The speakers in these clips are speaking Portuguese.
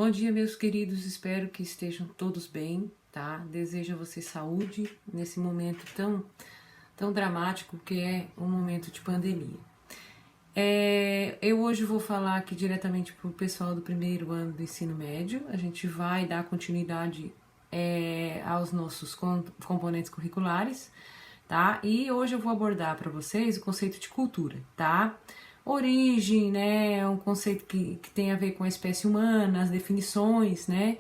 Bom dia, meus queridos, espero que estejam todos bem, tá? Desejo a vocês saúde nesse momento tão dramático que é um momento de pandemia. Eu hoje vou falar aqui diretamente para o pessoal do primeiro ano do ensino médio. A gente vai dar continuidade aos nossos componentes curriculares, tá? E hoje eu vou abordar para vocês o conceito de cultura, tá? Origem, né, é um conceito que tem a ver com a espécie humana, as definições, né,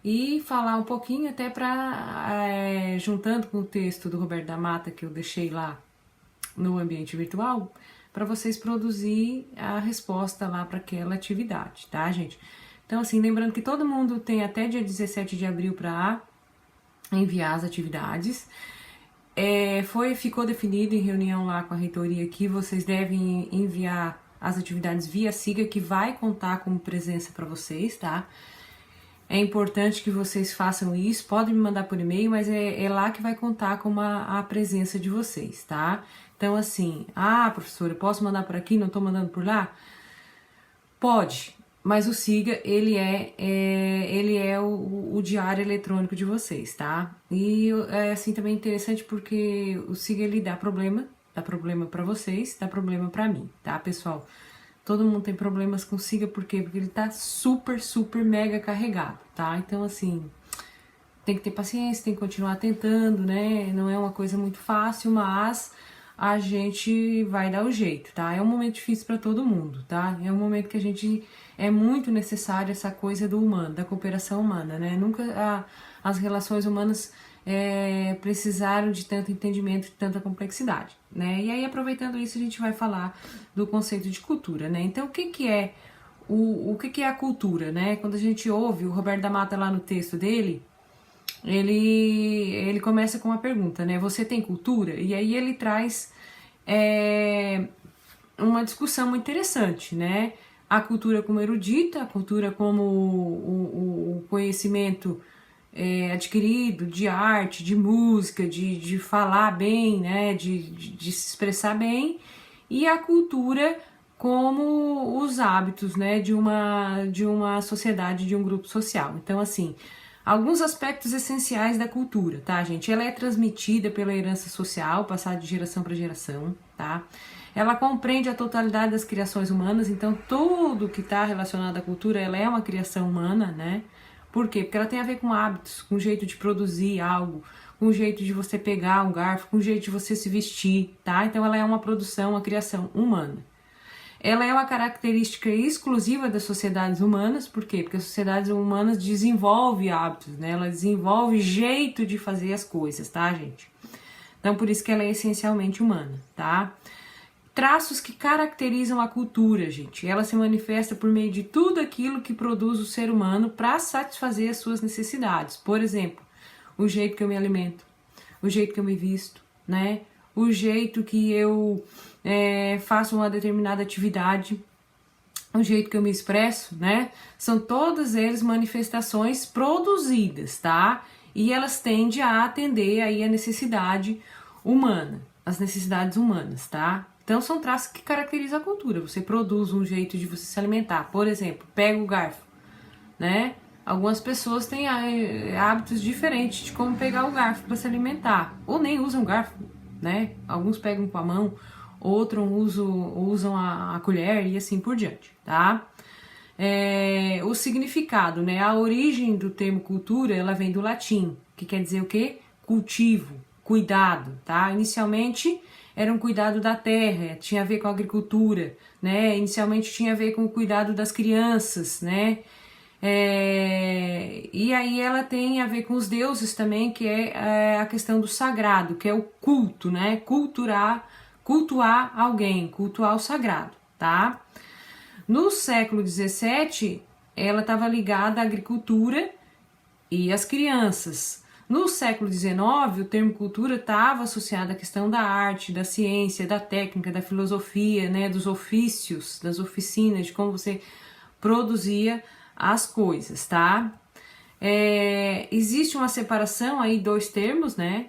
e falar um pouquinho até para, juntando com o texto do Roberto da Mata que eu deixei lá no ambiente virtual, para vocês produzir a resposta lá para aquela atividade, tá, gente? Então, assim, lembrando que todo mundo tem até dia 17 de abril para enviar as atividades. Ficou definido em reunião lá com a reitoria que vocês devem enviar as atividades via SIGA, que vai contar como presença para vocês, tá? É importante que vocês façam isso, podem me mandar por e-mail, mas é lá que vai contar com a presença de vocês, tá? Então, assim, professora, eu posso mandar por aqui, não tô mandando por lá? Pode, mas o SIGA, ele é o diário eletrônico de vocês, tá? E é assim também interessante porque o SIGA, ele dá problema para vocês, dá problema para mim, tá, pessoal? Todo mundo tem problemas com o SIGA, por quê? Porque ele tá super, super mega carregado, tá? Então, assim, tem que ter paciência, tem que continuar tentando, né? Não é uma coisa muito fácil, mas a gente vai dar o jeito, tá? É um momento difícil para todo mundo, tá? É um momento que a gente é muito necessário essa coisa do humano, da cooperação humana, né? Nunca as relações humanas precisaram de tanto entendimento, de tanta complexidade, né? E aí, aproveitando isso, a gente vai falar do conceito de cultura, né? Então, o que é a cultura, né? Quando a gente ouve o Roberto da Mata lá no texto dele, ele começa com uma pergunta, né? Você tem cultura? E aí ele traz uma discussão muito interessante, né? A cultura como erudita, a cultura como o conhecimento adquirido de arte, de música, de falar bem, né? De se expressar bem, e a cultura como os hábitos, né? De uma sociedade, de um grupo social. Então, assim, alguns aspectos essenciais da cultura, tá, gente? Ela é transmitida pela herança social, passada de geração para geração, tá? Ela compreende a totalidade das criações humanas, então tudo que está relacionado à cultura, ela é uma criação humana, né? Por quê? Porque ela tem a ver com hábitos, com o jeito de produzir algo, com o jeito de você pegar um garfo, com o jeito de você se vestir, tá? Então ela é uma produção, uma criação humana. Ela é uma característica exclusiva das sociedades humanas, por quê? Porque as sociedades humanas desenvolvem hábitos, né? Ela desenvolve jeito de fazer as coisas, tá, gente? Então, por isso que ela é essencialmente humana, tá? Traços que caracterizam a cultura, gente. Ela se manifesta por meio de tudo aquilo que produz o ser humano para satisfazer as suas necessidades. Por exemplo, o jeito que eu me alimento, o jeito que eu me visto, né? O jeito que eu faço uma determinada atividade, o jeito que eu me expresso, né? São todas eles manifestações produzidas, tá? E elas tendem a atender aí a necessidade humana, as necessidades humanas, tá? Então são traços que caracterizam a cultura. Você produz um jeito de você se alimentar. Por exemplo, pega o garfo, né? Algumas pessoas têm hábitos diferentes de como pegar o garfo para se alimentar, ou nem usam garfo, né? Alguns pegam com a mão, outros usam a colher e assim por diante, tá? O significado, né? A origem do termo cultura, ela vem do latim, que quer dizer o quê? Cultivo, cuidado, tá? Inicialmente era um cuidado da terra, tinha a ver com a agricultura, né? Inicialmente tinha a ver com o cuidado das crianças, né? E aí ela tem a ver com os deuses também, que é a questão do sagrado, que é o culto, né? Cultuar alguém, cultuar o sagrado, tá? No século XVII, ela estava ligada à agricultura e às crianças. No século XIX, o termo cultura estava associado à questão da arte, da ciência, da técnica, da filosofia, né? Dos ofícios, das oficinas, de como você produzia as coisas, tá? Existe uma separação aí, dois termos, né?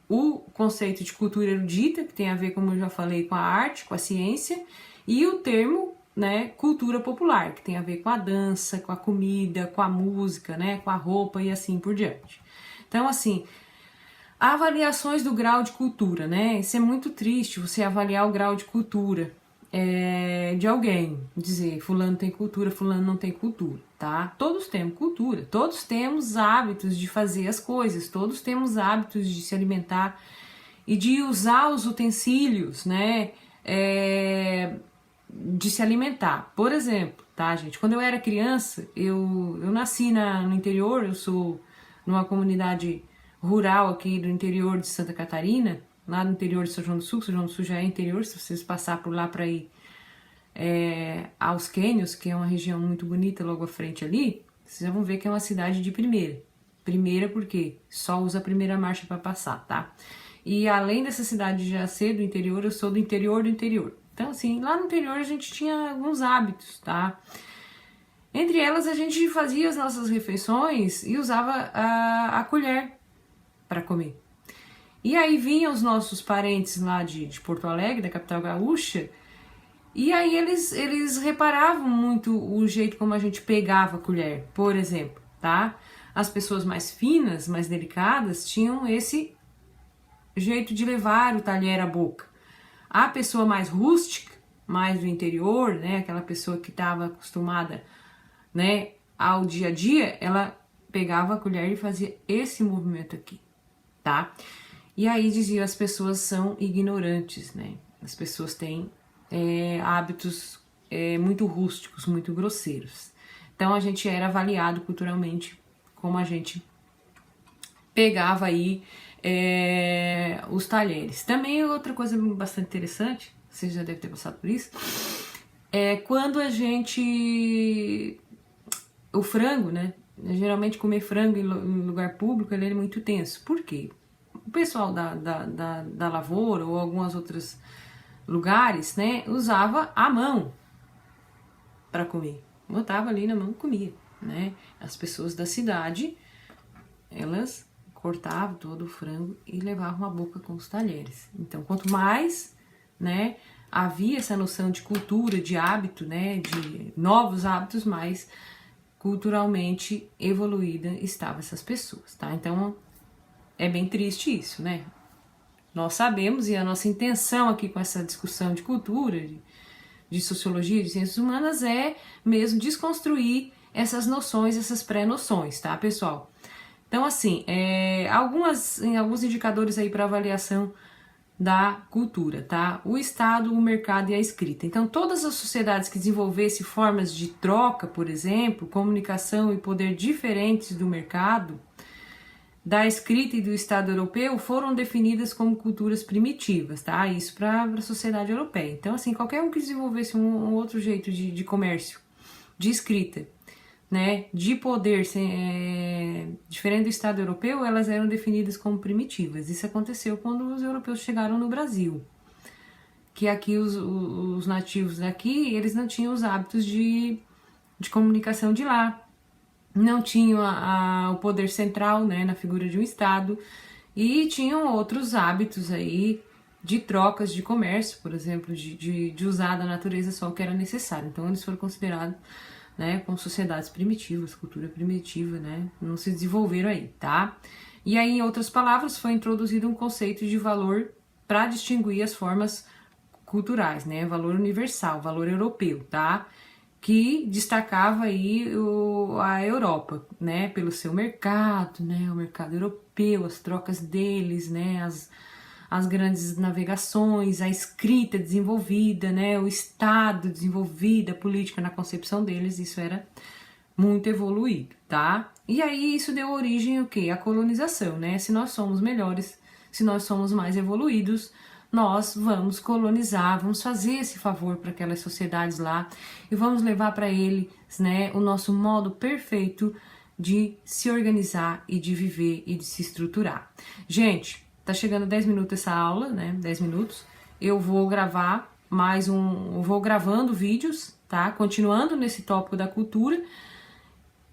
O conceito de cultura erudita, que tem a ver, como eu já falei, com a arte, com a ciência, e o termo né, cultura popular, que tem a ver com a dança, com a comida, com a música, né, com a roupa e assim por diante. Então, assim, avaliações do grau de cultura, né? Isso é muito triste, você avaliar o grau de cultura de alguém, dizer fulano tem cultura, fulano não tem cultura, tá? Todos temos cultura, todos temos hábitos de fazer as coisas, todos temos hábitos de se alimentar e de usar os utensílios, né? De se alimentar. Por exemplo, tá, gente? Quando eu era criança, eu nasci no interior, eu sou numa comunidade rural aqui do interior de Santa Catarina, lá no interior de São João do Sul. São João do Sul já é interior, se vocês passar por lá para ir aos Quênios, que é uma região muito bonita logo à frente ali, vocês já vão ver que é uma cidade de primeira. Primeira porque só usa a primeira marcha para passar, tá? E além dessa cidade já ser do interior, eu sou do interior do interior. Então, assim, lá no interior a gente tinha alguns hábitos, tá? Entre elas, a gente fazia as nossas refeições e usava a colher para comer. E aí vinham os nossos parentes lá de Porto Alegre, da capital gaúcha, e aí eles reparavam muito o jeito como a gente pegava a colher, por exemplo, tá? As pessoas mais finas, mais delicadas, tinham esse jeito de levar o talher à boca. A pessoa mais rústica, mais do interior, né, aquela pessoa que estava acostumada, né, ao dia a dia, ela pegava a colher e fazia esse movimento aqui, tá? E aí dizia, as pessoas são ignorantes, né? As pessoas têm hábitos muito rústicos, muito grosseiros. Então a gente era avaliado culturalmente como a gente pegava aí os talheres. Também outra coisa bastante interessante, você já deve ter passado por isso, é quando a gente... O frango, né? Geralmente comer frango em lugar público ele é muito tenso. Por quê? O pessoal da lavoura ou alguns outros lugares, né, usava a mão para comer. Botava ali na mão e comia, né? As pessoas da cidade, elas cortavam todo o frango e levavam à boca com os talheres. Então, quanto mais, né, havia essa noção de cultura, de hábito, né, de novos hábitos, mais culturalmente evoluída estavam essas pessoas, tá? Então, é bem triste isso, né? Nós sabemos, e a nossa intenção aqui com essa discussão de cultura, de sociologia, de ciências humanas, é mesmo desconstruir essas noções, essas pré-noções, tá, pessoal? Então, assim, alguns indicadores aí para avaliação da cultura, tá? O Estado, o mercado e a escrita. Então, todas as sociedades que desenvolvessem formas de troca, por exemplo, comunicação e poder diferentes do mercado, da escrita e do Estado europeu, foram definidas como culturas primitivas, tá? Isso para a sociedade europeia. Então, assim, qualquer um que desenvolvesse um outro jeito de comércio, de escrita, né, de poder diferente do Estado europeu, elas eram definidas como primitivas. Isso aconteceu quando os europeus chegaram no Brasil, que aqui os nativos daqui, eles não tinham os hábitos de comunicação de lá, não tinham o poder central, né, na figura de um Estado, e tinham outros hábitos aí de trocas de comércio, por exemplo, de usar da natureza só o que era necessário. Então eles foram considerados, né, como sociedades primitivas, cultura primitiva, né, não se desenvolveram aí, tá? E aí, em outras palavras, foi introduzido um conceito de valor para distinguir as formas culturais, né, valor universal, valor europeu, tá? Que destacava aí a Europa, né, pelo seu mercado, né, o mercado europeu, as trocas deles, né, as grandes navegações, a escrita desenvolvida, né, o Estado desenvolvido, a política na concepção deles, isso era muito evoluído, tá? E aí isso deu origem ao quê? A colonização, né? Se nós somos melhores, se nós somos mais evoluídos, nós vamos colonizar, vamos fazer esse favor para aquelas sociedades lá e vamos levar para eles, né, o nosso modo perfeito de se organizar e de viver e de se estruturar. Gente, tá chegando 10 minutos essa aula, né, 10 minutos, eu vou gravar eu vou gravando vídeos, tá, continuando nesse tópico da cultura,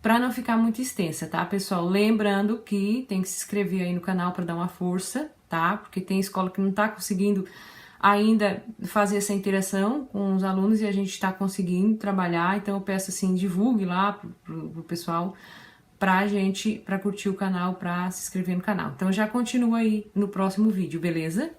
para não ficar muito extensa, tá, pessoal? Lembrando que tem que se inscrever aí no canal para dar uma força, tá? Porque tem escola que não tá conseguindo ainda fazer essa interação com os alunos e a gente está conseguindo trabalhar, então eu peço assim, divulgue lá pro pessoal para curtir o canal, para se inscrever no canal. Então já continua aí no próximo vídeo, beleza?